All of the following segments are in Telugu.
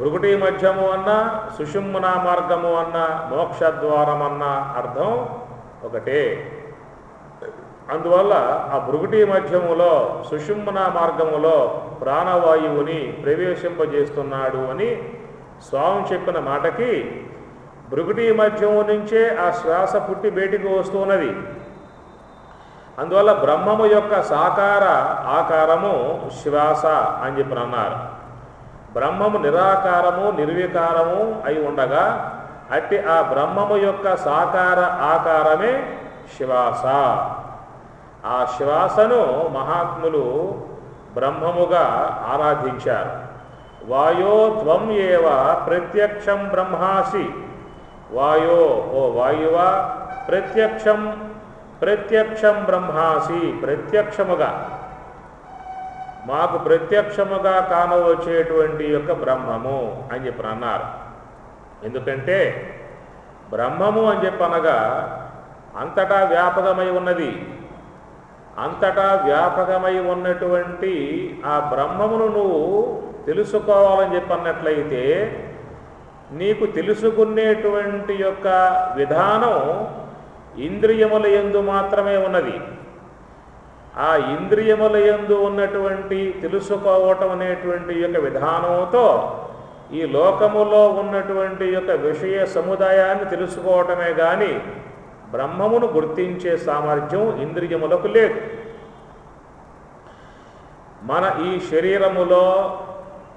భృగుటి మధ్యము అన్న, సుషుమ్న మార్గము అన్న, మోక్షద్వారం అన్న అర్థం ఒకటే. అందువల్ల ఆ భృగుటి మధ్యములో సుషుమ్న మార్గములో ప్రాణవాయువుని ప్రవేశింపజేస్తున్నాడు అని స్వామి చెప్పిన మాటకి భృగుటి మధ్యము నుంచే ఆ శ్వాస పుట్టి బయటికి వస్తున్నది. అందువల్ల బ్రహ్మము యొక్క సాకార ఆకారము శ్వాస అని చెప్పి అన్నారు. బ్రహ్మము నిరాకారము నిర్వికారము అయి ఉండగా అట్టి ఆ బ్రహ్మము యొక్క సాకార ఆకారమే శ్వాస. ఆ శ్వాసను మహాత్ములు బ్రహ్మముగా ఆరాధించారు. వాయో త్వం ఏవ ప్రత్యక్షం బ్రహ్మాసి. వాయో ఓ వాయువా, ప్రత్యక్షం బ్రహ్మాసి, ప్రత్యక్షముగా మాకు ప్రత్యక్షముగా కానవచ్చేటువంటి యొక్క బ్రహ్మము అని చెప్పి అన్నారు. ఎందుకంటే బ్రహ్మము అని చెప్పనగా అంతటా వ్యాపకమై ఉన్నది. అంతటా వ్యాపకమై ఉన్నటువంటి ఆ బ్రహ్మమును నువ్వు తెలుసుకోవాలని చెప్పన్నట్లయితే నీకు తెలుసుకునేటువంటి యొక్క విధానం ఇంద్రియముల యందు మాత్రమే ఉన్నది. ఆ ఇంద్రియముల యందు ఉన్నటువంటి తెలుసుకోవటం అనేటువంటి యొక్క విధానంతో ఈ లోకములో ఉన్నటువంటి యొక్క విషయ సముదాయాన్ని తెలుసుకోవటమే కానీ బ్రహ్మమును గుర్తించే సామర్థ్యం ఇంద్రియములకు లేదు. మన ఈ శరీరములో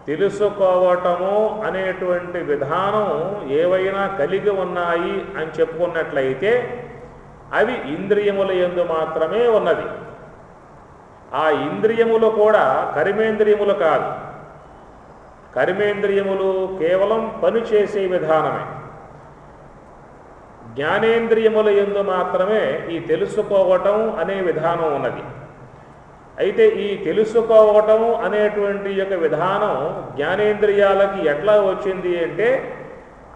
తెలుసుకోవటము అనేటువంటి విధానం ఏవైనా కలిగి ఉన్నాయి అని చెప్పుకున్నట్లయితే అవి ఇంద్రియముల యందు మాత్రమే ఉన్నది. ఆ ఇంద్రియములు కూడా కర్మేంద్రియములు కాదు. కర్మేంద్రియములు కేవలం పనిచేసే విధానమే. జ్ఞానేంద్రియముల యందు మాత్రమే ఈ తెలుసుకోవటం అనే విధానం ఉన్నది. అయితే ఈ తెలుసుకోవటం అనేటువంటి యొక్క విధానం జ్ఞానేంద్రియాలకి ఎట్లా వచ్చింది అంటే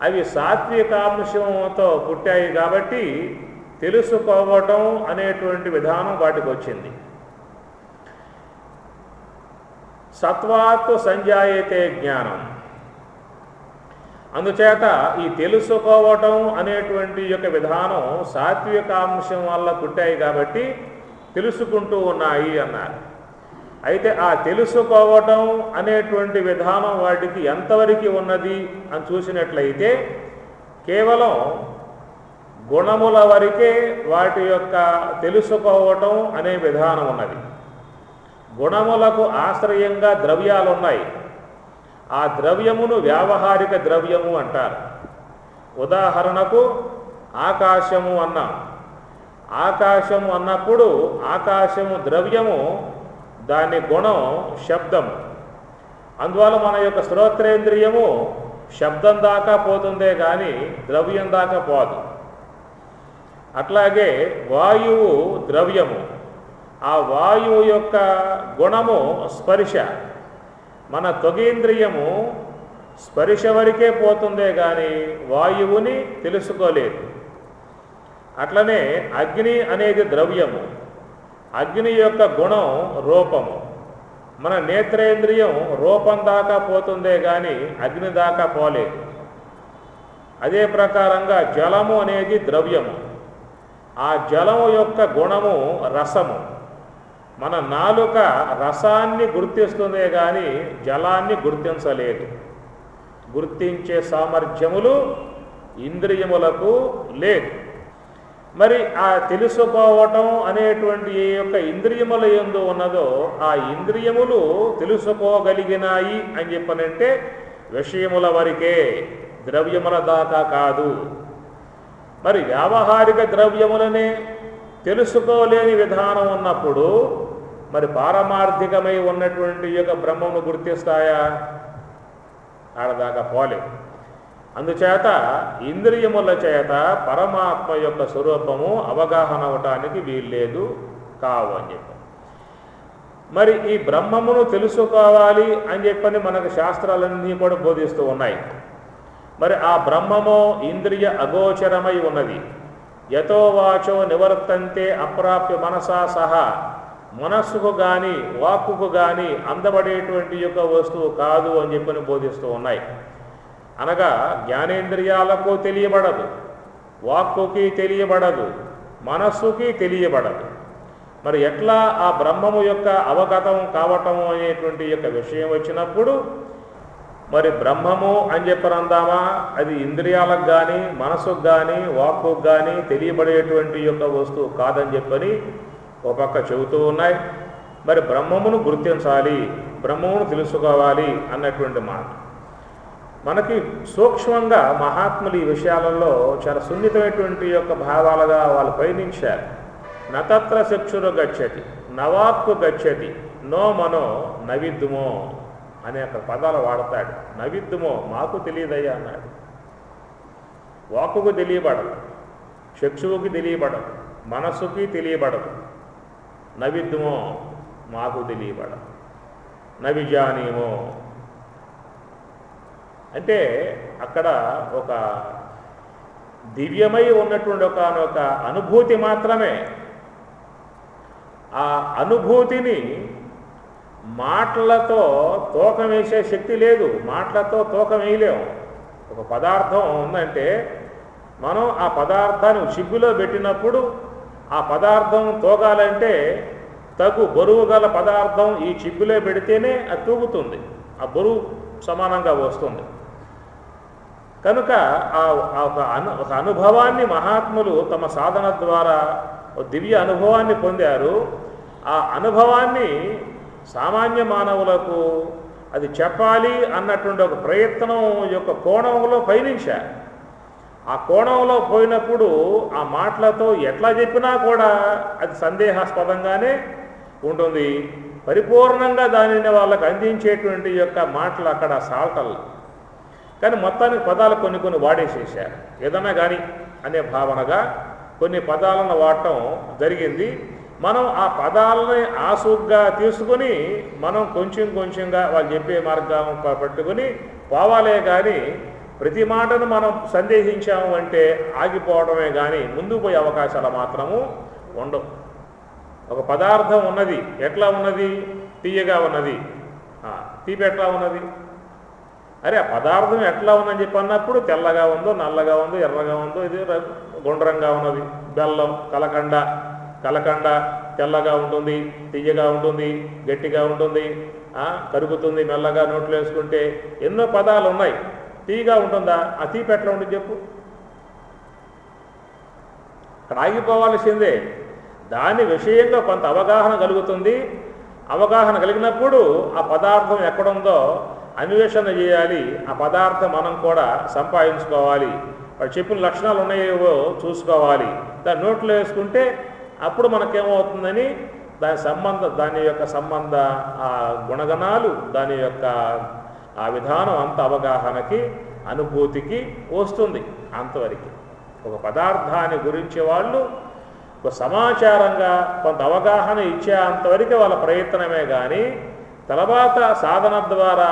అవి సాత్వికాంశంతో పుట్టాయి కాబట్టి తెలుసుకోవటం అనేటువంటి విధానం వాటికి వచ్చింది. సత్వాత్ సంజాయతే జ్ఞానం. అందుచేత ఈ తెలుసుకోవటం అనేటువంటి యొక్క విధానం సాత్వికాంశం వల్ల పుట్టాయి కాబట్టి తెలుసుకుంటూ ఉన్నాయి అన్నారు. అయితే ఆ తెలుసుకోవటం అనేటువంటి విధానం వాటికి ఎంతవరకు ఉన్నది అని చూసినట్లయితే కేవలం గుణముల వరకే వాటి యొక్క తెలుసుకోవటం అనే విధానం ఉన్నది. గుణములకు ఆశ్రయంగా ద్రవ్యాలు ఉన్నాయి. ఆ ద్రవ్యమును వ్యావహారిక ద్రవ్యము అంటారు. ఉదాహరణకు ఆకాశము అన్నాం. ఆకాశము అన్నప్పుడు ఆకాశము ద్రవ్యము, దాని గుణం శబ్దము. అందువల్ల మన యొక్క శ్రోత్రేంద్రియము శబ్దం దాకా పోతుందే కానీ ద్రవ్యం దాకా పోదు. అట్లాగే వాయువు ద్రవ్యము. ఆ వాయువు యొక్క గుణము స్పర్శ. మన త్వగేంద్రియము స్పర్శ వరకే పోతుందే కానీ వాయువుని తెలుసుకోలేదు. అట్లనే అగ్ని అనేది ద్రవ్యము. అగ్ని యొక్క గుణం రూపము. మన నేత్రేంద్రియం రూపం దాకా పోతుందే కానీ అగ్ని దాకా పోలేదు. అదే ప్రకారంగా జలము అనేది ద్రవ్యము. ఆ జలము యొక్క గుణము రసము. మన నాలుక రసాన్ని గుర్తిస్తుందే కానీ జలాన్ని గుర్తించలేదు. గుర్తించే సామర్థ్యములు ఇంద్రియములకు లేదు. మరి ఆ తెలుసుకోవటం అనేటువంటి ఏ యొక్క ఇంద్రియముల యందు ఉన్నదో ఆ ఇంద్రియములు తెలుసుకోగలిగినాయి అని చెప్పనంటే విషయముల వరకే, ద్రవ్యముల దాకా కాదు. మరి వ్యావహారిక ద్రవ్యములనే తెలుసుకోలేని విధానం ఉన్నప్పుడు మరి పారమార్థికమై ఉన్నటువంటి యొక్క బ్రహ్మను గుర్తిస్తాయా? ఆడదాకా పోలేవు. అందుచేత ఇంద్రియముల చేత పరమాత్మ యొక్క స్వరూపము అవగాహన అవటానికి వీల్లేదు కావు అని చెప్పి. మరి ఈ బ్రహ్మమును తెలుసుకోవాలి అని చెప్పని మనకు శాస్త్రాలన్నీ కూడా బోధిస్తూ ఉన్నాయి. మరి ఆ బ్రహ్మము ఇంద్రియ అగోచరమై ఉన్నది. యతో వాచో నివర్తంతే అప్రాప్య మనసా సహా. మనస్సుకు కానీ వాక్కుకు కానీ అందబడేటువంటి యొక్క వస్తువు కాదు అని చెప్పని బోధిస్తూ ఉన్నాయి. అనగా జ్ఞానేంద్రియాలకు తెలియబడదు, వాక్కుకి తెలియబడదు, మనస్సుకి తెలియబడదు. మరి ఎట్లా ఆ బ్రహ్మము యొక్క అవగతం కావటము అనేటువంటి యొక్క విషయం వచ్చినప్పుడు మరి బ్రహ్మము అని చెప్పనందామా, అది ఇంద్రియాలకు కానీ మనసుకు కానీ వాక్కుకు కానీ తెలియబడేటువంటి యొక్క వస్తువు కాదని చెప్పని ఒక పక్క చెబుతూ ఉన్నాయి. మరి బ్రహ్మమును గుర్తించాలి, బ్రహ్మమును తెలుసుకోవాలి అన్నటువంటి మాట మనకి సూక్ష్మంగా మహాత్ములు ఈ విషయాలలో చాలా సున్నితమైనటువంటి యొక్క భావాలుగా వాళ్ళు పయనించారు. నతత్ర చక్షురు గచ్చతి నవాక్కు గచ్చతి నో మనో నవిద్దుమో అనే అక్కడ పదాలు వాడతాడు. నవిద్దుమో మాకు తెలియదయ్యా అన్నాడు. వాక్కుకు తెలియబడదు, చక్షువుకి తెలియబడదు, మనస్సుకి తెలియబడదు. నవిద్దుమో మాకు తెలియబడదు, నవిజానీమో అంటే అక్కడ ఒక దివ్యమై ఉన్నటువంటి ఒక అనుభూతి మాత్రమే. ఆ అనుభూతిని మాటలతో తూకం వేసే శక్తి లేదు, మాటలతో తూకం వేయలేము. ఒక పదార్థం ఉందంటే మనం ఆ పదార్థాన్ని చిబ్బులో పెట్టినప్పుడు ఆ పదార్థం తూగాలంటే తగు బరువు గల పదార్థం ఈ చిబ్బులో పెడితేనే అది తూగుతుంది, ఆ బరువు సమానంగా వస్తుంది. కనుక ఒక అనుభవాన్ని మహాత్ములు తమ సాధన ద్వారా దివ్య అనుభవాన్ని పొందారు. ఆ అనుభవాన్ని సామాన్య మానవులకు అది చెప్పాలి అన్నటువంటి ఒక ప్రయత్నం యొక్క కోణంలో పయనించారు. ఆ కోణంలో పోయినప్పుడు ఆ మాటలతో ఎట్లా చెప్పినా కూడా అది సందేహాస్పదంగానే ఉంటుంది. పరిపూర్ణంగా దానిని వాళ్ళకు అందించేటువంటి యొక్క మాటలు అక్కడ సాల్టల్. కానీ మొత్తానికి పదాలు కొన్ని వాడేసేసారు. ఏదన్నా కానీ అనే భావనగా కొన్ని పదాలను వాడటం జరిగింది. మనం ఆ పదాలని ఆసుగ్గా తీసుకుని మనం కొంచెంగా వాళ్ళు చెప్పే మార్గం పట్టుకుని పోవాలే కానీ ప్రతి మాటను మనం సందేహించాము అంటే ఆగిపోవడమే కానీ ముందుకు పోయే అవకాశాలు మాత్రము ఉండవు. ఒక పదార్థం ఉన్నది, ఎట్లా ఉన్నది? తీయగా ఉన్నది. తీపి ఎట్లా ఉన్నది? అరే ఆ పదార్థం ఎట్లా ఉందని చెప్పి అన్నప్పుడు తెల్లగా ఉందో, నల్లగా ఉందో, ఎర్రగా ఉందో, ఇది గుండ్రంగా ఉన్నది. బెల్లం, కలకండ తెల్లగా ఉంటుంది, తీయగా ఉంటుంది, గట్టిగా ఉంటుంది, కరుగుతుంది, మెల్లగా నోట్లో వేసుకుంటే ఎన్నో పదాలు ఉన్నాయి. తీయగా ఉంటుందా? ఆ తీపి ఎట్లా ఉంటుంది చెప్పు? అక్కడ ఆగిపోవాల్సిందే. దాని విషయంగా కొంత అవగాహన కలుగుతుంది. అవగాహన కలిగినప్పుడు ఆ పదార్థం ఎక్కడుందో అన్వేషణ చేయాలి. ఆ పదార్థం మనం కూడా సంపాదించుకోవాలి. వాడు చెప్పిన లక్షణాలు ఉన్నాయేవో చూసుకోవాలి. దాన్ని నోట్లో వేసుకుంటే అప్పుడు మనకేమవుతుందని దాని యొక్క సంబంధ ఆ గుణగణాలు, దాని యొక్క ఆ విధానం అంత అవగాహనకి, అనుభూతికి వస్తుంది. అంతవరకు ఒక పదార్థాన్ని గురించి వాళ్ళు ఒక సమాచారంగా కొంత అవగాహన ఇచ్చే అంతవరకు వాళ్ళ ప్రయత్నమే కానీ తర్వాత సాధన ద్వారా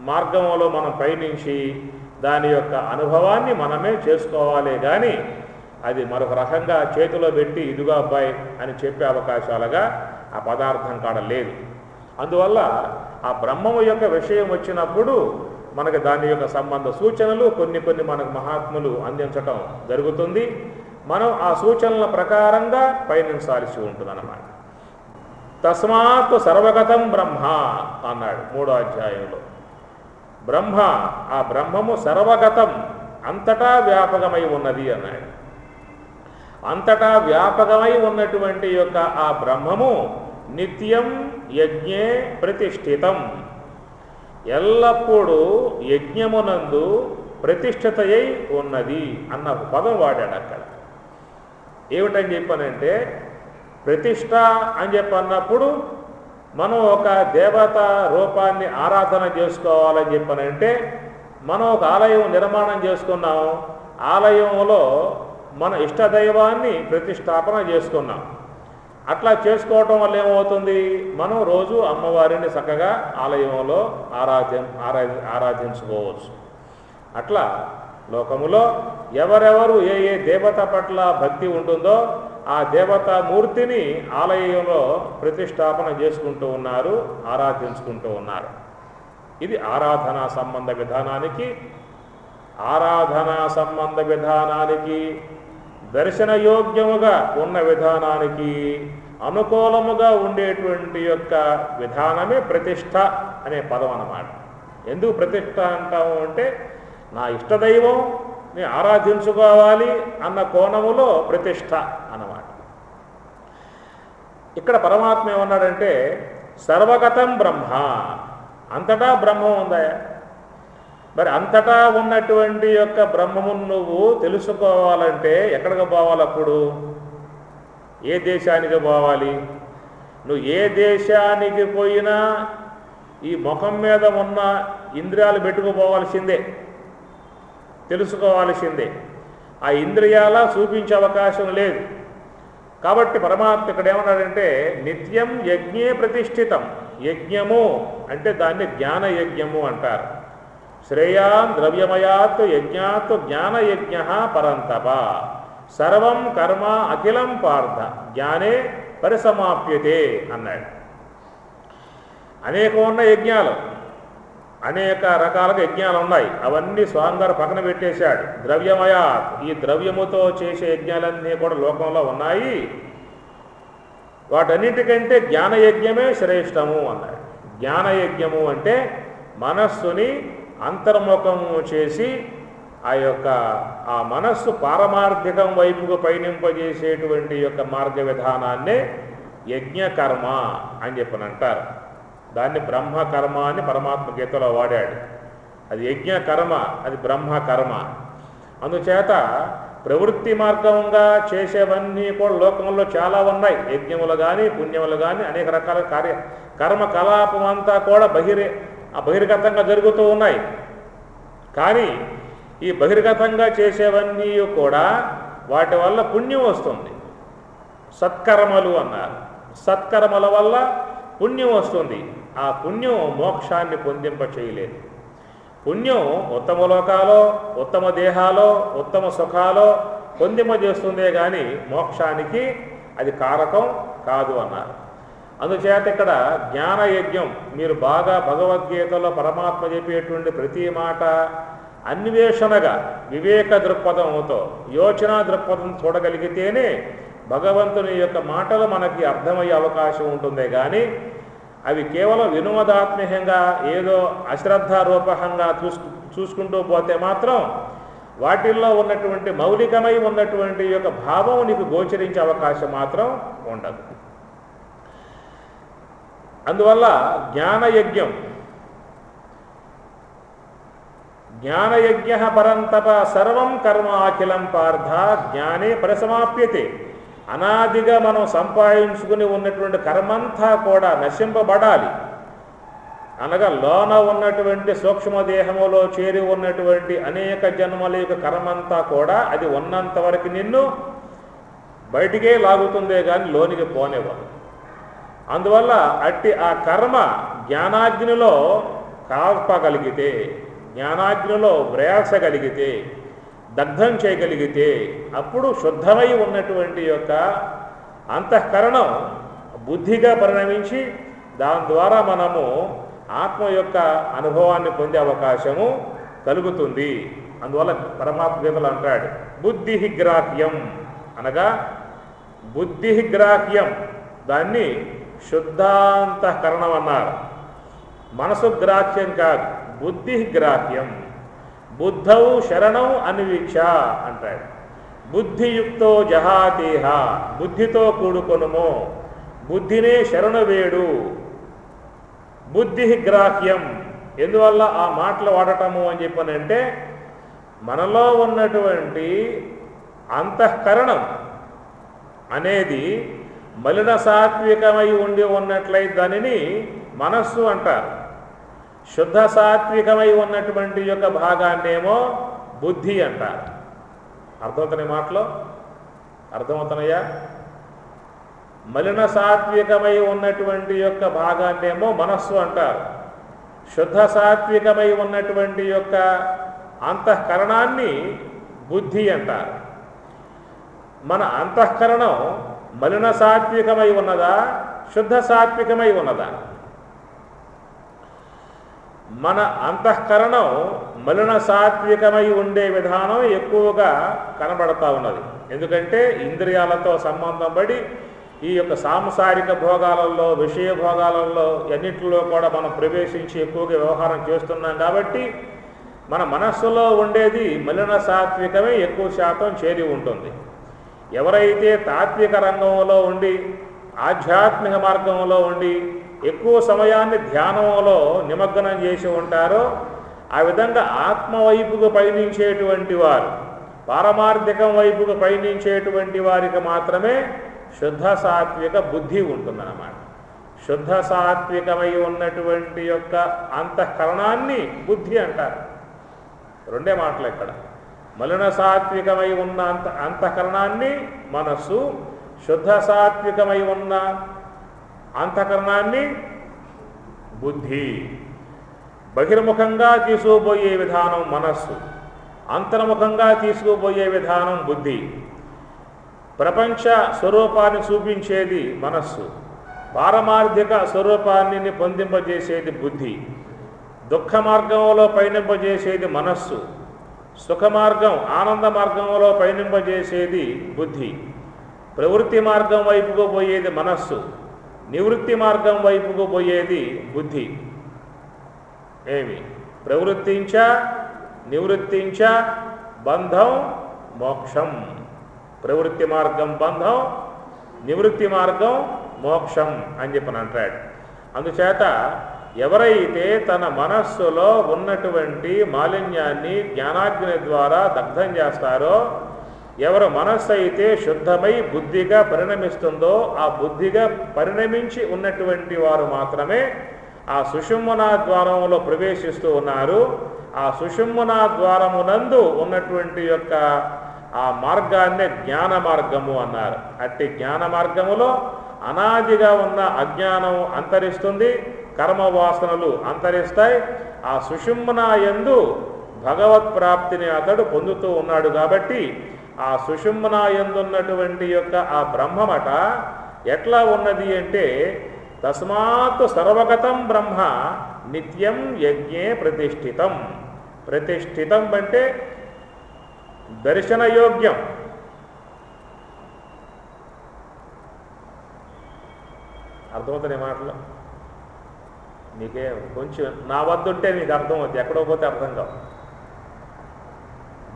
మార్గంలో మనం పయనించి దాని యొక్క అనుభవాన్ని మనమే చేసుకోవాలి. కానీ అది మరొక రకంగా చేతిలో పెట్టి ఇదిగో అబ్బాయి అని చెప్పే అవకాశాలుగా ఆ పదార్థం కాడ లేదు. అందువల్ల ఆ బ్రహ్మము యొక్క విషయం వచ్చినప్పుడు మనకు దాని యొక్క సంబంధ సూచనలు కొన్ని మనకు మహాత్ములు అందించటం జరుగుతుంది. మనం ఆ సూచనల ప్రకారంగా పయనించాల్సి ఉంటుందన్నమాట. తస్మాత్ సర్వగతం బ్రహ్మ అన్నాడు 3వ అధ్యాయంలో. బ్రహ్మ, ఆ బ్రహ్మము సర్వగతం, అంతటా వ్యాపకమై ఉన్నది అన్నాడు. అంతటా వ్యాపకమై ఉన్నటువంటి యొక్క ఆ బ్రహ్మము నిత్యం యజ్ఞే ప్రతిష్ఠితం, ఎల్లప్పుడూ యజ్ఞమునందు ప్రతిష్ఠితయై ఉన్నది అన్న పదం వాడాడు అక్కడ. ఏమిటని చెప్పానంటే ప్రతిష్ట అని చెప్పన్నప్పుడు మనం ఒక దేవత రూపాన్ని ఆరాధన చేసుకోవాలని చెప్పనంటే మనం ఒక ఆలయం నిర్మాణం చేసుకున్నాం. ఆలయంలో మన ఇష్టదైవాన్ని ప్రతిష్టాపన చేసుకున్నాం. అట్లా చేసుకోవటం వల్ల ఏమవుతుంది? మనం రోజు అమ్మవారిని చక్కగా ఆలయంలో ఆరాధించుకోవచ్చు. అట్లా లోకములో ఎవరెవరు ఏ దేవత పట్ల భక్తి ఉంటుందో ఆ దేవతా మూర్తిని ఆలయంలో ప్రతిష్టాపన చేసుకుంటూ ఉన్నారు, ఆరాధించుకుంటూ ఉన్నారు. ఇది ఆరాధనా సంబంధ విధానానికి ఆరాధనా సంబంధ విధానానికి, దర్శనయోగ్యముగా ఉన్న విధానానికి అనుకూలముగా ఉండేటువంటి యొక్క విధానమే ప్రతిష్ట అనే పదం అన్నమాట. ఎందుకు ప్రతిష్ట అంటాము అంటే, నా ఇష్టదైవం నేను ఆరాధించుకోవాలి అన్న కోణములో ప్రతిష్ట అన్నమాట. ఇక్కడ పరమాత్మ ఏమన్నాడంటే, సర్వగతం బ్రహ్మ, అంతటా బ్రహ్మం ఉందా? మరి అంతటా ఉన్నటువంటి యొక్క బ్రహ్మమును నువ్వు తెలుసుకోవాలంటే ఎక్కడికి పోవాలి? అప్పుడు ఏ దేశానికి పోవాలి? నువ్వు ఏ దేశానికి పోయినా ఈ ముఖం మీద ఉన్న ఇంద్రియాలు పెట్టుకుపోవాల్సిందే, తెలుసుకోవాల్సిందే. ఆ ఇంద్రియాల చూపించే అవకాశం లేదు. కాబట్టి పరమాత్మ ఇక్కడ ఏమన్నాడంటే, నిత్యం యజ్ఞే ప్రతిష్ఠితం. యజ్ఞము అంటే దాన్ని జ్ఞాన యజ్ఞము అంటారు. శ్రేయాన్ ద్రవ్యమయాత్ యజ్ఞాత్ జ్ఞానయజ్ఞ పరంతప. సర్వం కర్మ అఖిలం పార్థ జ్ఞానే పరిసమాప్యతే అన్నాడు. అనేకం ఉన్న యజ్ఞాలు, అనేక రకాలుగా యజ్ఞాలు ఉన్నాయి. అవన్నీ స్వామివారు పక్కన పెట్టేశాడు. ద్రవ్యమయాత్, ఈ ద్రవ్యముతో చేసే యజ్ఞాలన్నీ కూడా లోకంలో ఉన్నాయి. వాటన్నిటికంటే జ్ఞానయజ్ఞమే శ్రేష్టము అన్నాడు. జ్ఞానయజ్ఞము అంటే మనస్సుని అంతర్ముఖము చేసి ఆ మనస్సు పారమార్థికం వైపుకు పయనింపజేసేటువంటి యొక్క మార్గ విధానాన్నే యజ్ఞకర్మ అని చెప్పని అంటారు. దాన్ని బ్రహ్మకర్మ అని పరమాత్మ గీతలో వాడాడు. అది యజ్ఞకర్మ, అది బ్రహ్మకర్మ. అందుచేత ప్రవృత్తి మార్గంగా చేసేవన్నీ కూడా లోకంలో చాలా ఉన్నాయి. యజ్ఞములు కానీ పుణ్యములు కానీ అనేక రకాల కర్మకలాపం అంతా కూడా బహిర్గతంగా జరుగుతూ ఉన్నాయి. కానీ ఈ బహిర్గతంగా చేసేవన్నీ కూడా వాటి వల్ల పుణ్యం వస్తుంది. సత్కర్మలు అన్నారు. సత్కర్మల వల్ల పుణ్యం వస్తుంది. ఆ పుణ్యం మోక్షాన్ని పొందింప చేయలేదు. పుణ్యం ఉత్తమ లోకాలో, ఉత్తమ దేహాలో, ఉత్తమ సుఖాలో పొందింపజేస్తుందే కానీ మోక్షానికి అది కారకం కాదు అన్నారు. అందుచేత ఇక్కడ జ్ఞానయజ్ఞం, మీరు బాగా భగవద్గీతలో పరమాత్మ చెప్పేటువంటి ప్రతి మాట అన్వేషణగా వివేక దృక్పథంతో, యోచనా దృక్పథం చూడగలిగితేనే భగవంతుని యొక్క మాటలు మనకి అర్థమయ్యే అవకాశం ఉంటుందే కానీ అవి కేవలం వినోదాత్మకంగా ఏదో అశ్రద్ధారూపకంగా చూసుకుంటూ పోతే మాత్రం వాటిల్లో ఉన్నటువంటి మౌలికమై ఉన్నటువంటి యొక్క భావం నీకు గోచరించే అవకాశం మాత్రం ఉండదు. అందువల్ల జ్ఞానయజ్ఞం, జ్ఞానయజ్ఞ పరంతప సర్వం కర్మ అఖిలం పార్థ జ్ఞానే పరిసమాప్యతే. అనాదిగా మనం సంపాదించుకుని ఉన్నటువంటి కర్మంతా కూడా నశింపబడాలి. అనగా లోన ఉన్నటువంటి సూక్ష్మదేహములో చేరి ఉన్నటువంటి అనేక జన్మల యొక్క కర్మంతా కూడా అది ఉన్నంత వరకు నిన్ను బయటికే లాగుతుందే కానీ లోనికి పోనివ్వదు. అందువల్ల అట్టి ఆ కర్మ జ్ఞానాగ్నిలో కాల్పగలిగితే, జ్ఞానాగ్నిలో వ్రేల్చగలిగితే, దగ్ధం చేయగలిగితే అప్పుడు శుద్ధమై ఉన్నటువంటి యొక్క అంతఃకరణం బుద్ధిగా పరిణమించి దాని ద్వారా మనము ఆత్మ యొక్క అనుభవాన్ని పొందే అవకాశము కలుగుతుంది. అందువల్ల పరమాత్మ గీతలు అంటాడు, బుద్ధి గ్రాహ్యం అనగా బుద్ధి గ్రాహ్యం, దాన్ని శుద్ధాంతఃకరణం అన్నారు. మనసు గ్రాహ్యం కాదు, బుద్ధి గ్రాహ్యం. బుద్ధౌ శరణం అన్వీక్ష అంటాడు. బుద్ధియుక్తో జహాతేహ, బుద్ధితో కూడుకొనుము, బుద్ధినే శరణు వేడు. బుద్ధి గ్రాహ్యం, ఎందువల్ల ఆ మాటలు వాడటము అని చెప్పనంటే మనలో ఉన్నటువంటి అంతఃకరణం అనేది మలిన సాత్వికమై ఉండి ఉన్నట్లయితే దానిని మనస్సు అంటారు. శుద్ధ సాత్వికమై ఉన్నటువంటి యొక్క భాగాన్నేమో బుద్ధి అంటారు. అర్థమవుతున్నాయి మాటలో? అర్థమవుతున్నాయా? మలిన సాత్వికమై ఉన్నటువంటి యొక్క భాగాన్నేమో మనస్సు అంటారు. శుద్ధ సాత్వికమై ఉన్నటువంటి యొక్క అంతఃకరణాన్ని బుద్ధి అంటారు. మన అంతఃకరణం మలిన సాత్వికమై ఉన్నదా, శుద్ధ సాత్వికమై ఉన్నదా? మన అంతఃకరణం మలిన సాత్వికమై ఉండే విధానం ఎక్కువగా కనబడతా ఉన్నది. ఎందుకంటే ఇంద్రియాలతో సంబంధం పడి ఈ యొక్క సాంసారిక భోగాలలో, విషయ భోగాలలో అన్నింటిలో కూడా మనం ప్రవేశించి ఎక్కువగా వ్యవహారం చేస్తున్నాం కాబట్టి మన మనస్సులో ఉండేది మలిన సాత్వికమే ఎక్కువ శాతం చేరి ఉంటుంది. ఎవరైతే తాత్విక రంగంలో ఉండి ఆధ్యాత్మిక మార్గంలో ఉండి ఎక్కువ సమయాన్ని ధ్యానంలో నిమగ్నం చేసి ఉంటారో ఆ విధంగా ఆత్మ వైపుకు పయనించేటువంటి వారు, పారమార్థికం వైపుకు పయనించేటువంటి వారికి మాత్రమే శుద్ధ సాత్విక బుద్ధి ఉంటుందన్నమాట. శుద్ధ సాత్వికమై ఉన్నటువంటి యొక్క అంతఃకరణాన్ని బుద్ధి అంటారు. రెండే మాటలు ఇక్కడ. మలిన సాత్వికమై ఉన్న అంతఃకరణాన్ని మనస్సు, శుద్ధ సాత్వికమై ఉన్న అంతఃకరణాన్ని బుద్ధి. బహిర్ముఖంగా తీసుకుపోయే విధానం మనస్సు, అంతర్ముఖంగా తీసుకుపోయే విధానం బుద్ధి. ప్రపంచ స్వరూపాన్ని చూపించేది మనస్సు, పారమార్థిక స్వరూపాన్ని పొందింపజేసేది బుద్ధి. దుఃఖ మార్గంలో పయనింపజేసేది మనస్సు, సుఖ మార్గం ఆనంద మార్గంలో పయనింపజేసేది బుద్ధి. ప్రవృత్తి మార్గం వైపుకు పోయేది మనస్సు, నివృత్తి మార్గం వైపుకు పోయేది బుద్ధి. ఏమి ప్రవృత్తించ నివృత్తించ బంధం మోక్షం. ప్రవృత్తి మార్గం బంధం, నివృత్తి మార్గం మోక్షం అని చెప్పని అంటాడు. అందుచేత ఎవరైతే తన మనస్సులో ఉన్నటువంటి మాలిన్యాన్ని జ్ఞానాగ్ని ద్వారా దగ్ధం చేస్తారో, ఎవరు మనస్సు అయితే శుద్ధమై బుద్ధిగా పరిణమిస్తుందో ఆ బుద్ధిగా పరిణమించి ఉన్నటువంటి వారు మాత్రమే ఆ సుషుమ్నా ద్వారములో ప్రవేశిస్తూ ఉన్నారు. ఆ సుషుమ్నా ద్వారమునందు ఉన్నటువంటి యొక్క ఆ మార్గాన్నే జ్ఞాన మార్గము అన్నారు. అట్టి జ్ఞాన మార్గములో అనాదిగా ఉన్న అజ్ఞానం అంతరిస్తుంది, కర్మవాసనలు అంతరిస్తాయి. ఆ సుషుమ్నా యందు భగవత్ ప్రాప్తిని అతడు పొందుతూ ఉన్నాడు. కాబట్టి ఆ సుషుమ్నా యందున్నటువంటి యొక్క ఆ బ్రహ్మమట ఎట్లా ఉన్నది అంటే, తస్మాత్ సర్వగతం బ్రహ్మ నిత్యం యజ్ఞే ప్రతిష్ఠితం. ప్రతిష్ఠితం అంటే దర్శనయోగ్యం. అర్థమవుతుంది మాటలు నీకే కొంచెం నా వద్ద ఉంటే నీకు అర్థమవుతుంది, ఎక్కడో పోతే అర్థం కావు.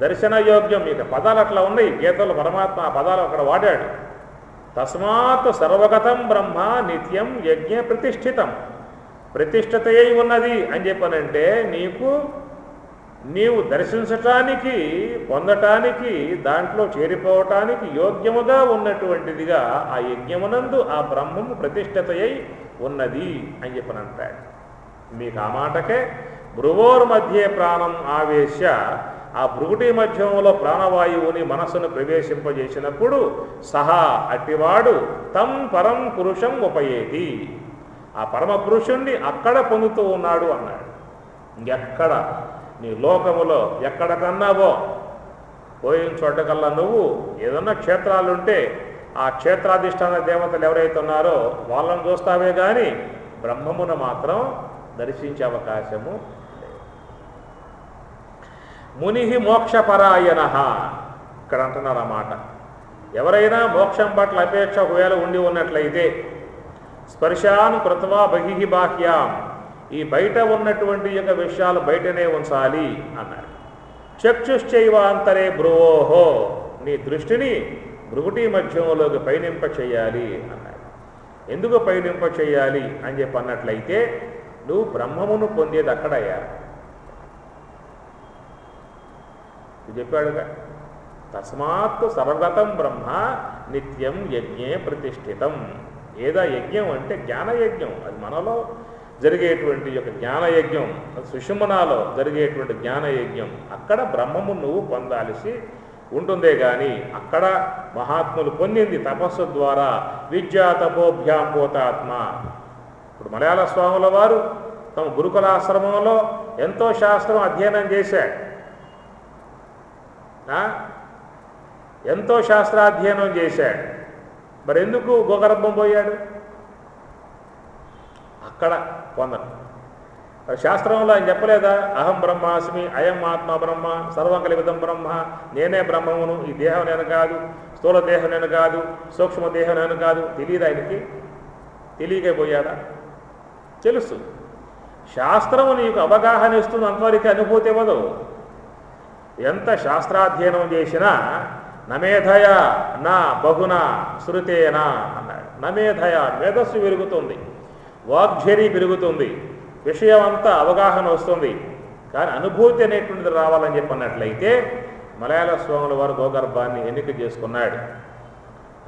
దర్శనయోగ్యం. మీకు పదాలు అట్లా ఉన్నాయి గీతలో, పరమాత్మ ఆ పదాలు అక్కడ వాడాడు. తస్మాత్ సర్వగతం బ్రహ్మ నిత్యం యజ్ఞ ప్రతిష్ఠితం. ప్రతిష్ఠిత అయి ఉన్నది అని చెప్పనంటే నీవు దర్శించటానికి, పొందటానికి, దాంట్లో చేరిపోవటానికి యోగ్యముగా ఉన్నటువంటిదిగా ఆ యజ్ఞమునందు ఆ బ్రహ్మము ప్రతిష్ఠిత అయి ఉన్నది అని చెప్పనంటాడు. మీకు ఆ మాటకే భ్రువోర్ మధ్యే ప్రాణం ఆవేశ్య, ఆ భృగుటి మధ్యంలో ప్రాణవాయువుని మనస్సును ప్రవేశింపజేసినప్పుడు సహా అట్టివాడు తం పరం పురుషం ఉపయేతి, ఆ పరమ పురుషుణ్ణి అక్కడ పొందుతూ ఉన్నాడు అన్నాడు. ఇంకెక్కడ నీ లోకములో ఎక్కడ కన్నావో పోయిన చోటకల్లా నువ్వు ఏదన్నా క్షేత్రాలుంటే ఆ క్షేత్రాధిష్టాన దేవతలు ఎవరైతే ఉన్నారో వాళ్ళని చూస్తావే కానీ బ్రహ్మమును మాత్రం దర్శించే అవకాశము. ముని మోక్షపరాయణ ఇక్కడ అంటున్నారు ఆ మాట. ఎవరైనా మోక్షం పట్ల అపేక్ష ఒకవేళ ఉండి ఉన్నట్లయితే స్పర్శాన్ కృత్వా బహిః బాహ్యాం, ఈ బయట ఉన్నటువంటి యొక్క విషయాలు బయటనే ఉంచాలి అన్నారు. చక్షుశ్చైవాంతరే భ్రువోహో, నీ దృష్టిని భృగుటి మధ్యంలోకి పయనింప చేయాలి అన్నారు. ఎందుకు పయనింప చేయాలి అని చెప్పి అన్నట్లయితే నువ్వు బ్రహ్మమును పొందేది అక్కడయ్యా చెప్పాడుగా. తస్మాత్ సర్వగతం బ్రహ్మ నిత్యం యజ్ఞే ప్రతిష్ఠితం. ఏదా యజ్ఞం అంటే జ్ఞానయజ్ఞం. అది మనలో జరిగేటువంటి యొక్క జ్ఞానయజ్ఞం, సుషుమ్నాలో జరిగేటువంటి జ్ఞానయజ్ఞం. అక్కడ బ్రహ్మము నువ్వు పొందాల్సి ఉంటుందే కానీ అక్కడ మహాత్ములు పొందింది తపస్సు ద్వారా. విద్యా తపోభ్యాం పోతాత్మ. ఇప్పుడు మలయాళ స్వాముల వారు తమ గురుకులాశ్రమంలో ఎంతో శాస్త్రం అధ్యయనం చేశాడు, ఎంతో శాస్త్రాధ్యయనం చేశాడు. మరి ఎందుకు గోగర్భం పోయాడు? అక్కడ పొందడం. శాస్త్రంలో ఆయన చెప్పలేదా, అహం బ్రహ్మాస్మి, అయం ఆత్మ బ్రహ్మ, సర్వం కల్పితం బ్రహ్మ, నేనే బ్రహ్మమును, ఈ దేహం నేను కాదు, స్థూల దేహం నేను కాదు, సూక్ష్మ దేహం నేను కాదు. తెలియదు ఆయనకి? తెలియకపోయాడా? తెలుసు. శాస్త్రము నీకు అవగాహన ఇస్తుంది, అంతవరకు అనుభూతి ఇవ్వదు. ఎంత శాస్త్రాధ్యయనం చేసినా నమేధయ నా బహునా శృతేనా అన్నాడు. నమేధయ, మేధస్సు పెరుగుతుంది, వాగ్ఝరి పెరుగుతుంది, విషయం అంతా అవగాహన వస్తుంది. కానీ అనుభూతి అనేటువంటిది రావాలని చెప్పన్నట్లయితే మలయాళ స్వాముల వారు గోగర్భాన్ని ఎన్నిక చేసుకున్నాడు.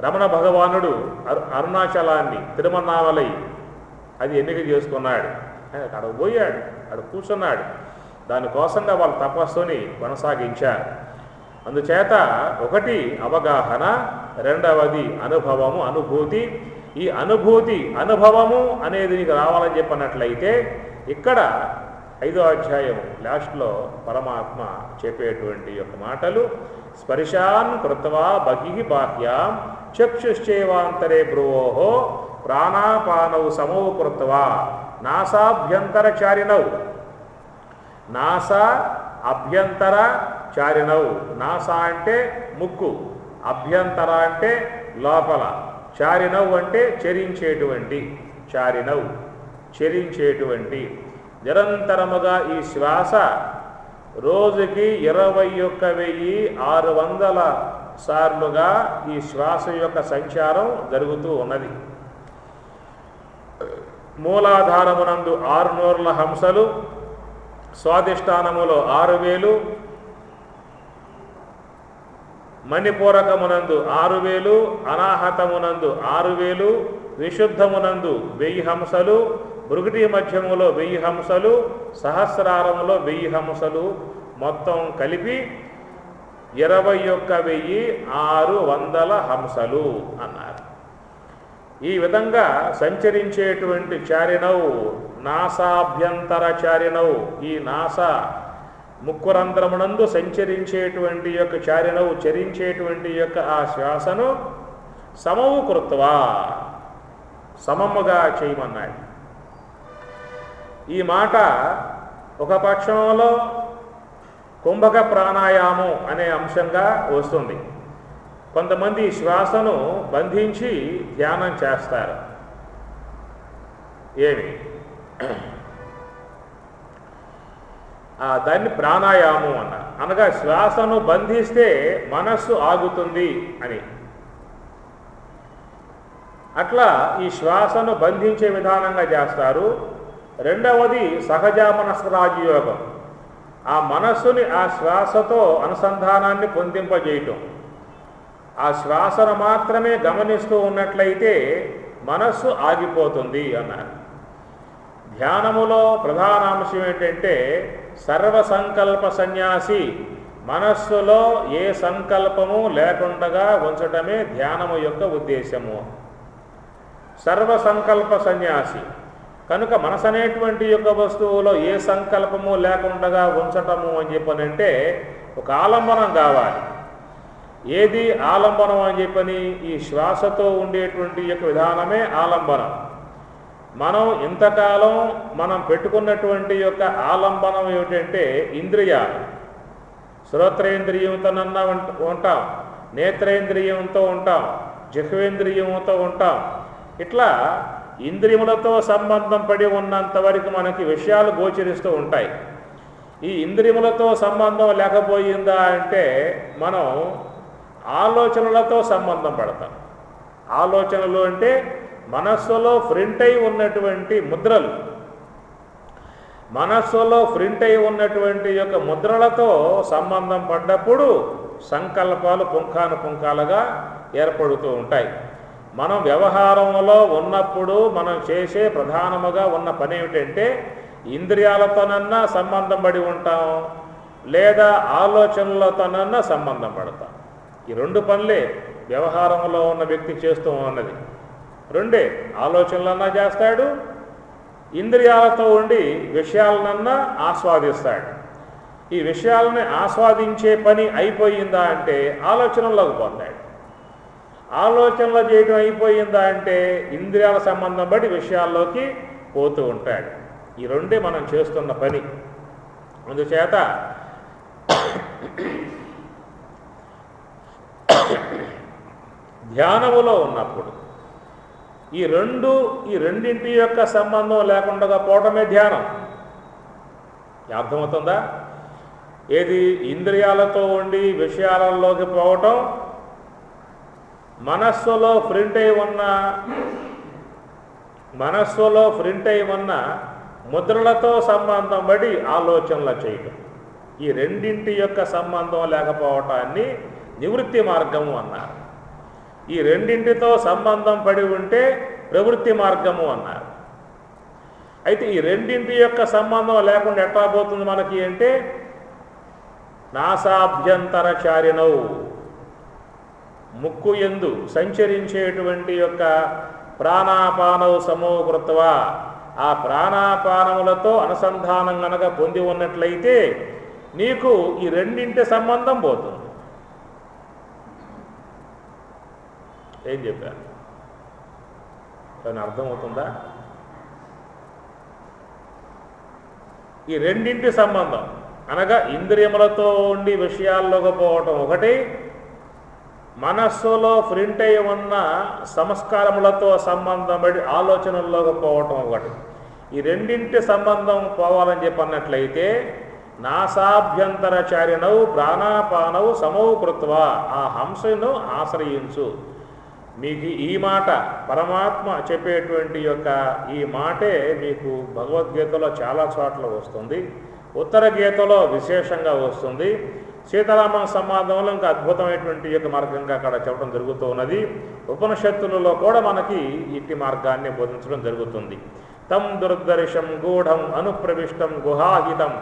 రమణ భగవానుడు అరుణాచలాన్ని, తిరుమన్నామలై అది ఎన్నిక చేసుకున్నాడు. ఆయన అక్కడ పోయాడు, అక్కడ కూర్చున్నాడు. దానికోసంగా వాళ్ళు తపస్సుని కొనసాగించారు. అందుచేత ఒకటి అవగాహన, రెండవది అనుభవము, అనుభూతి. ఈ అనుభూతి, అనుభవము అనేది నీకు రావాలని చెప్పినట్లయితే ఇక్కడ 5వ అధ్యాయం లాస్ట్లో పరమాత్మ చెప్పేటువంటి యొక్క మాటలు, స్పర్శాన్ కృత్వా బహిః బాహ్యాం చక్షుశ్చేవాంతరే భ్రువోః ప్రాణాపానౌ సమౌ కృత్వా నాసాభ్యంతరచారిణౌ. నాసా అభ్యంతర చారిణౌ. నాసా అంటే ముక్కు, అభ్యంతర అంటే లోపల, చారిణౌ అంటే చరించేటువంటి, చారిణౌ చరించేటువంటి. నిరంతరముగా ఈ శ్వాస రోజుకి 21,600 సార్లుగా ఈ శ్వాస యొక్క సంచారం జరుగుతూ ఉన్నది. మూలాధారమునందు 600 హంసలు, స్వాధిష్టానములో 6,000, మణిపూరకమునందు 6,000, అనాహతమునందు 6,000, విశుద్ధమునందు 1000 హంసలు, భృగుటి మధ్యములో 1000 హంసలు, సహస్రారములో 1000 హంసలు, మొత్తం కలిపి 21,600 హంసలు అన్నారు. ఈ విధంగా సంచరించేటువంటి చారిణవు నాసాభ్యంతర చారిణవు. ఈ నాసా ముక్కురంధ్రమునందు సంచరించేటువంటి యొక్క చారిణవు, చరించేటువంటి యొక్క ఆ శ్వాసను సమము కృత్వా, సమముగా చేయమన్నాడు. ఈ మాట ఒక పక్షంలో కుంభక ప్రాణాయామం అనే అంశంగా వస్తుంది. కొంతమంది శ్వాసను బంధించి ధ్యానం చేస్తారు. ఏమి దాన్ని ప్రాణాయామం అన్నారు. అనగా శ్వాసను బంధిస్తే మనస్సు ఆగుతుంది అని. అట్లా ఈ శ్వాసను బంధించే విధానంగా చేస్తారు. రెండవది సహజ మనస్కరాజయోగం. ఆ మనస్సుని ఆ శ్వాసతో అనుసంధానాన్ని పొందింపజేయటం. ఆ శ్వాసను మాత్రమే గమనిస్తూ ఉన్నట్లయితే మనస్సు ఆగిపోతుంది అన్నారు. ధ్యానములో ప్రధాన అంశం ఏంటంటే సర్వసంకల్ప సన్యాసి. మనస్సులో ఏ సంకల్పము లేకుండా ఉంచటమే ధ్యానము యొక్క ఉద్దేశము. సర్వసంకల్ప సన్యాసి కనుక మనసు అనేటువంటి యొక్క వస్తువులో ఏ సంకల్పము లేకుండా ఉంచటము అని చెప్పనంటే ఒక ఆలంబనం కావాలి. ఏది ఆలంబనం అని చెప్పని ఈ శ్వాసతో ఉండేటువంటి యొక్క విధానమే ఆలంబనం. మనం ఇంతకాలం మనం పెట్టుకున్నటువంటి యొక్క ఆలంబనం ఏమిటంటే ఇంద్రియాలు. శ్రోత్రేంద్రియంతోనన్నా ఉంటాం, నేత్రేంద్రియంతో ఉంటాం, జిహ్వేంద్రియంతో ఉంటాం. ఇట్లా ఇంద్రియములతో సంబంధం పడి ఉన్నంత వరకు మనకి విషయాలు గోచరిస్తూ ఉంటాయి. ఈ ఇంద్రియములతో సంబంధం లేకపోయిందా అంటే మనం ఆలోచనలతో సంబంధం పడతాం. ఆలోచనలు అంటే మనస్సులో ప్రింట్ అయి ఉన్నటువంటి ముద్రలు. మనస్సులో ప్రింట్ అయి ఉన్నటువంటి యొక్క ముద్రలతో సంబంధం పడ్డప్పుడు సంకల్పాలు పుంఖానుపుంఖాలుగా ఏర్పడుతూ ఉంటాయి. మనం వ్యవహారంలో ఉన్నప్పుడు మనం చేసే ప్రధానముగా ఉన్న పని ఏమిటంటే ఇంద్రియాలతోనన్నా సంబంధం పడి ఉంటాం, లేదా ఆలోచనలతోనన్నా సంబంధం పడతాం. ఈ రెండు పనులే వ్యవహారంలో ఉన్న వ్యక్తి చేస్తూ ఉన్నది. రెండే, ఆలోచనలన్నా చేస్తాడు, ఇంద్రియాలతో ఉండి విషయాలనన్నా ఆస్వాదిస్తాడు. ఈ విషయాలని ఆస్వాదించే పని అయిపోయిందా అంటే ఆలోచనల్లోకి పోతాడు. ఆలోచనలు చేయడం అయిపోయిందా అంటే ఇంద్రియాల సంబంధం బట్టి విషయాల్లోకి పోతూ ఉంటాడు. ఈ రెండే మనం చేస్తున్న పని. అందుచేత ధ్యానములో ఉన్నప్పుడు ఈ రెండింటి యొక్క సంబంధం లేకుండా పోవటమే ధ్యానం. అర్థమవుతుందా? ఏది ఇంద్రియాలతో ఉండి విషయాలలోకి పోవటం, మనస్సులో ప్రింట్ అయి ఉన్న ముద్రలతో సంబంధం పడి ఆలోచనలు చేయటం. ఈ రెండింటి యొక్క సంబంధం లేకపోవటాన్ని నివృత్తి మార్గము అన్నారు. ఈ రెండింటితో సంబంధం పడి ఉంటే ప్రవృత్తి మార్గము అన్నారు. అయితే ఈ రెండింటి యొక్క సంబంధం లేకుండా ఎట్లా పోతుంది మనకి అంటే, నాసాభ్యంతరచారిణౌ, ముక్కు యందు సంచరించేటువంటి యొక్క ప్రాణాపానౌ సమోకృత్వా, ఆ ప్రాణాపానములతో అనుసంధానం గనక పొంది ఉన్నట్లయితే నీకు ఈ రెండింటి సంబంధం పోతుంది. ఏం చెప్పాను? కానీ అర్థమవుతుందా? ఈ రెండింటి సంబంధం అనగా ఇంద్రియములతో ఉండి విషయాల్లోకి పోవటం ఒకటి, మనస్సులో ప్రింట్ అయి ఉన్న సంస్కారములతో సంబంధం పడి ఆలోచనల్లోకి పోవటం ఒకటి. ఈ రెండింటి సంబంధం పోవాలని చెప్పన్నట్లయితే నాసాభ్యంతరచారిణౌ ప్రాణాపానౌ సమౌ కృత్వా, ఆ హంసను ఆశ్రయించు. మీకు ఈ మాట పరమాత్మ చెప్పేటువంటి యొక్క ఈ మాటే మీకు భగవద్గీతలో చాలా చోట్ల వస్తుంది, ఉత్తర గీతలో విశేషంగా వస్తుంది, సీతారామ సంవాదంలో ఇంకా అద్భుతమైనటువంటి యొక్క మార్గంగా అక్కడ చెప్పడం జరుగుతూ ఉన్నది. ఉపనిషత్తులలో కూడా మనకి ఇట్టి మార్గాన్ని బోధించడం జరుగుతుంది. తం దుర్దర్శం గూఢం అనుప్రవిష్టం గుహాహితం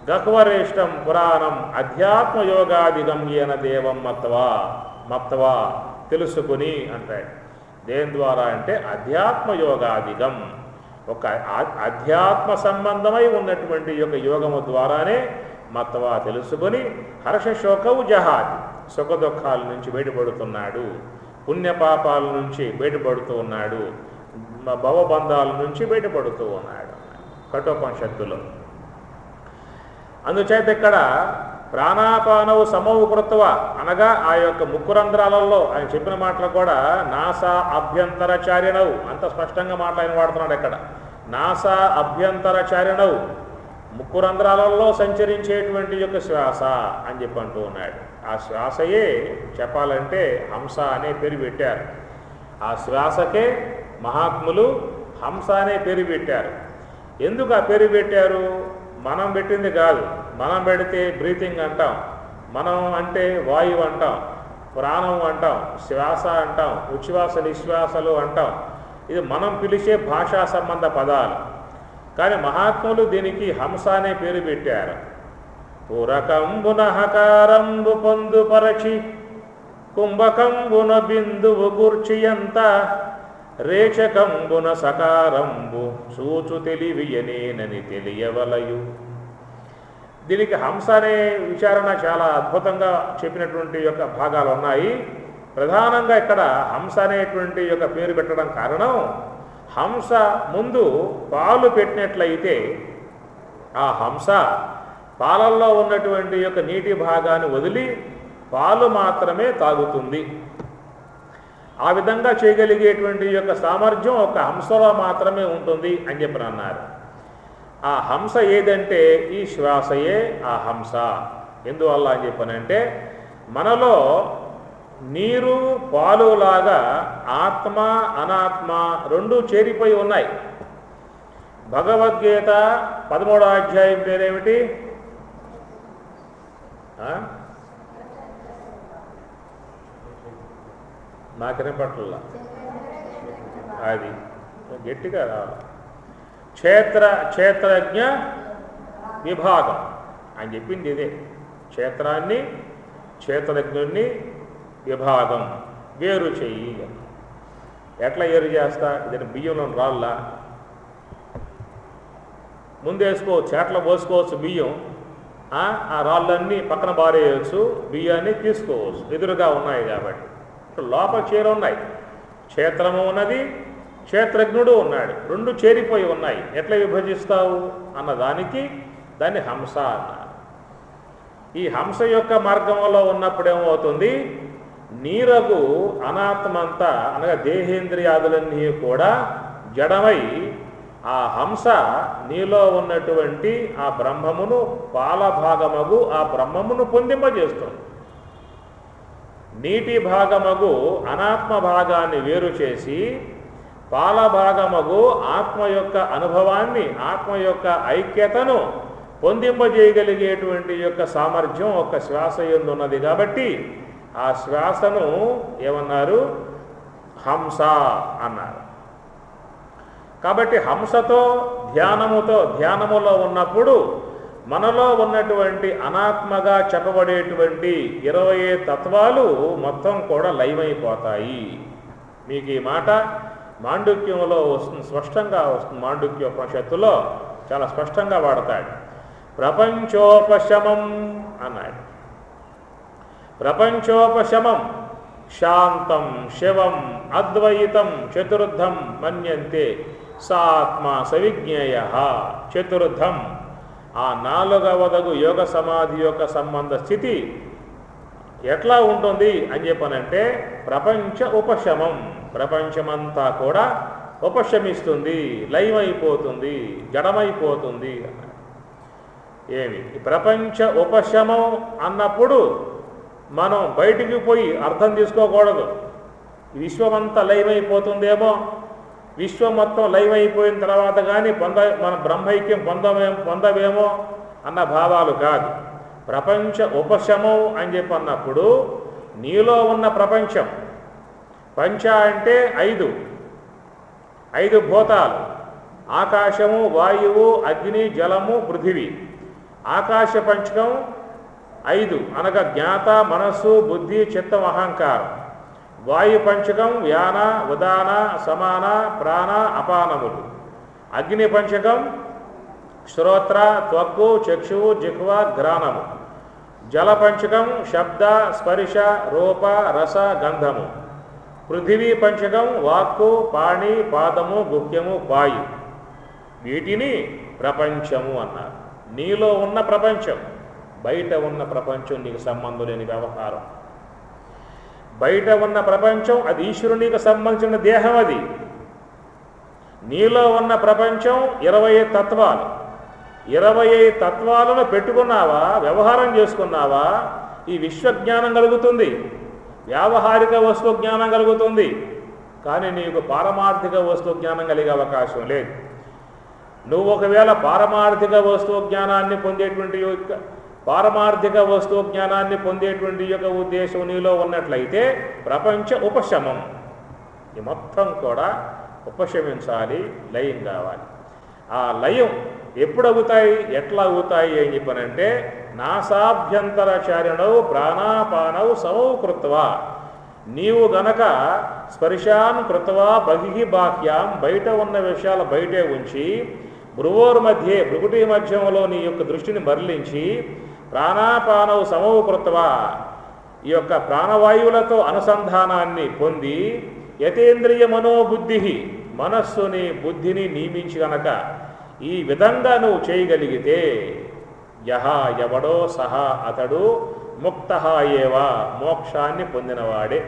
గహ్వరేష్టం పురాణం అధ్యాత్మయోగాదిగమ్యేన దేవం మత్వా తెలుసుకుని అంటాడు. దేని ద్వారా అంటే అధ్యాత్మయోగాదిగం, ఒక అధ్యాత్మ సంబంధమై ఉన్నటువంటి యొక్క యోగము ద్వారానే మత్వా తెలుసుకొని హర్షశోకవు జహాది, సుఖ దుఃఖాల నుంచి బయటపడుతున్నాడు, పుణ్యపాపాల నుంచి బయటపడుతూ ఉన్నాడు, భవబంధాల నుంచి బయటపడుతూ ఉన్నాడు కఠోపనిషత్తులో. అందుచేత ఇక్కడ ప్రాణాపానవు సమవు కృత్వ అనగా ఆ యొక్క ముక్కురంధ్రాలలో ఆయన చెప్పిన మాటలు కూడా నాసా అభ్యంతరచారిణవు, అంత స్పష్టంగా మాట్లాడిన వాడుతున్నాడు ఇక్కడ. నాసా అభ్యంతరచారిణవు, ముక్కురంధ్రాలలో సంచరించేటువంటి యొక్క శ్వాస అని చెప్పి అంటూ ఉన్నాడు. ఆ శ్వాసయే చెప్పాలంటే హంస అనే పేరు పెట్టారు. ఆ శ్వాసకే మహాత్ములు హంస అనే పేరు పెట్టారు. ఎందుకు ఆ పేరు పెట్టారు? మనం పెట్టింది కాదు. మనం పెడితే బ్రీతింగ్ అంటాం, మనం అంటే వాయువు అంటాం, ప్రాణం అంటాం, శ్వాస అంటాం, ఉచ్ఛ్వాస నిశ్వాసలు అంటాం. ఇది మనం పిలిచే భాషా సంబంధ పదాలు. కానీ మహాత్ములు దీనికి హంస అనే పేరు పెట్టారు. పూరకంబున హకారంబు పొందుపరచి కుంభకంబున బిందువు గూర్చియంత రేచకంబున సకారంబు సూచు తెలివియనేనని తెలియవలయు. దీనికి హంస అనే విచారణ చాలా అద్భుతంగా చెప్పినటువంటి యొక్క భాగాలు ఉన్నాయి. ప్రధానంగా ఇక్కడ హంస అనేటువంటి యొక్క పేరు పెట్టడం కారణం, హంస ముందు పాలు పెట్టినట్లయితే ఆ హంస పాలల్లో ఉన్నటువంటి యొక్క నీటి భాగాన్ని వదిలి పాలు మాత్రమే తాగుతుంది. ఆ విధంగా చేయగలిగేటువంటి యొక్క సామర్థ్యం ఒక హంసలో మాత్రమే ఉంటుంది అని చెప్పి అన్నారు. ఆ హంస ఏదంటే ఈ శ్వాసయే ఆ హంస. ఎందువల్ల అని చెప్పనంటే మనలో నీరు పాలులాగా ఆత్మ అనాత్మ రెండూ చేరిపోయి ఉన్నాయి. భగవద్గీత 13వ అధ్యాయం పేరేమిటి? నాకనే పట్ల అది గట్టిగా రావాలి. క్షేత్రజ్ఞ విభాగం అని చెప్పింది ఇదే. క్షేత్రాన్ని క్షేత్రజ్ఞుణ్ణి విభాగం వేరు చెయ్యి. ఎట్లా వేరు చేస్తా? ఇదని బియ్యంలో రాళ్ళ ముందేసుకోవచ్చు, చేట్ల పోసుకోవచ్చు బియ్యం, ఆ రాళ్ళన్నీ పక్కన బారేయవచ్చు, బియ్యాన్ని తీసుకోవచ్చు, ఎదురుగా ఉన్నాయి కాబట్టి. లోపల చీర ఉన్నాయి, క్షేత్రము ఉన్నది, క్షేత్రజ్ఞుడు ఉన్నాడు, రెండు చేరిపోయి ఉన్నాయి, ఎట్లా విభజిస్తావు అన్నదానికి దాన్ని హంస అన్నారు. ఈ హంస యొక్క మార్గంలో ఉన్నప్పుడు ఏమవుతుంది, నీరగు అనాత్మంతా అనగా దేహేంద్రియాదులన్నీ కూడా జడమై ఆ హంస నీలో ఉన్నటువంటి ఆ బ్రహ్మమును పాలభాగమగు ఆ బ్రహ్మమును పొందింపజేస్తుంది. నీటి భాగమగు అనాత్మ భాగాన్ని వేరు చేసి పాలభాగమగు ఆత్మ యొక్క అనుభవాన్ని, ఆత్మ యొక్క ఐక్యతను పొందింపజేయగలిగేటువంటి యొక్క సామర్థ్యం ఒక శ్వాస యందు ఉన్నది. కాబట్టి ఆ శ్వాసను ఏమన్నారు, హంస అన్నారు. కాబట్టి హంసతో ధ్యానములో ఉన్నప్పుడు మనలో ఉన్నటువంటి అనాత్మగా చెప్పబడేటువంటి 20 తత్వాలు మొత్తం కూడా లయమైపోతాయి. మీకు ఈ మాట మాండుక్యంలో వస్తుంది, స్పష్టంగా వస్తుంది. మాండుక్య ఉపనిషత్తులో చాలా స్పష్టంగా వాడతాడు. ప్రపంచోపశమం అన్నాడు. ప్రపంచోపశమం శాంతం శివం అద్వైతం చతుర్థం మన్యంతే సాత్మ సవిజ్ఞేయ. చతుర్థం ఆ 4వదగు యోగ సమాధి యొక్క సంబంధ స్థితి ఎట్లా ఉంటుంది అని చెప్పనంటే ప్రపంచ ఉపశమం, ప్రపంచమంతా కూడా ఉపశమిస్తుంది, లయమైపోతుంది, జడమైపోతుంది. ఏమి ప్రపంచ ఉపశమం అన్నప్పుడు మనం బయటికి పోయి అర్థం తీసుకోకూడదు. విశ్వమంతా లయమైపోతుందేమో, విశ్వం మొత్తం లయమైపోయిన తర్వాత కానీ మన బ్రహ్మైక్యం పొందవేమో అన్న భావాలు కాదు. ప్రపంచ ఉపశమం అని చెప్పన్నప్పుడు నీలో ఉన్న ప్రపంచం, పంచ అంటే 5 భూతాలు, ఆకాశము, వాయువు, అగ్ని, జలము, పృథివీ. ఆకాశ పంచకం 5 అనగా జ్ఞాత, మనస్సు, బుద్ధి, చిత్తం, అహంకారం. వాయు పంచకం వ్యాన, ఉదాన, సమాన, ప్రాణ, అపానములు. అగ్ని పంచకం శ్రోత్ర, త్వక్కు, చక్షువు, జిహ్వ, ఘ్రాణము. జల పంచకం శబ్ద, స్పర్శ, రూప, రస, గంధము. పృథివీ పంచకం వాక్కు, పాణి, పాదము, గుహ్యము, పాయు. వీటిని ప్రపంచము అన్నారు. నీలో ఉన్న ప్రపంచం, బయట ఉన్న ప్రపంచం నీకు సంబంధం లేని వ్యవహారం. బయట ఉన్న ప్రపంచం అది ఈశ్వరునికి సంబంధించిన దేహం. అది నీలో ఉన్న ప్రపంచం 20 తత్వాలు. 20 తత్వాలను పెట్టుకున్నావా, వ్యవహారం చేసుకున్నావా, ఈ విశ్వజ్ఞానం కలుగుతుంది, వ్యావహారిక వస్తు జ్ఞానం కలుగుతుంది. కానీ నీకు పారమార్థిక వస్తు జ్ఞానం కలిగే అవకాశం లేదు. నువ్వు ఒకవేళ పారమార్థిక వస్తువు జ్ఞానాన్ని పొందేటువంటి యొక్క ఉద్దేశం నీలో ఉన్నట్లయితే ప్రపంచ ఉపశమం, ఈ మొత్తం కూడా ఉపశమించాలి, లయం కావాలి. ఆ లయం ఎప్పుడు అవుతాయి, ఎట్లా అవుతాయి అని చెప్పనంటే నాసాభ్యంతరచారిణౌ ప్రాణాపానౌ సమౌ కృత్వా. నీవు గనక స్పర్శాన్ కృత్వా బహిః బాహ్యాం, బయట ఉన్న విషయాలు బయటే ఉంచి భ్రువోర్మధ్యే, భృకుటి మధ్యంలో నీ యొక్క దృష్టిని మరలించి ప్రాణాపానౌ సమౌ కృత్వా, ఈ యొక్క ప్రాణవాయువులతో అనుసంధానాన్ని పొంది యతేంద్రియ మనోబుద్ధి, మనస్సుని బుద్ధిని నియమించి గనక ఈ విధంగా నువ్వు చేయగలిగితే యహ ఎవడో సహా అతడు ముక్తః ఏవ, మోక్షాన్ని పొందినవాడే.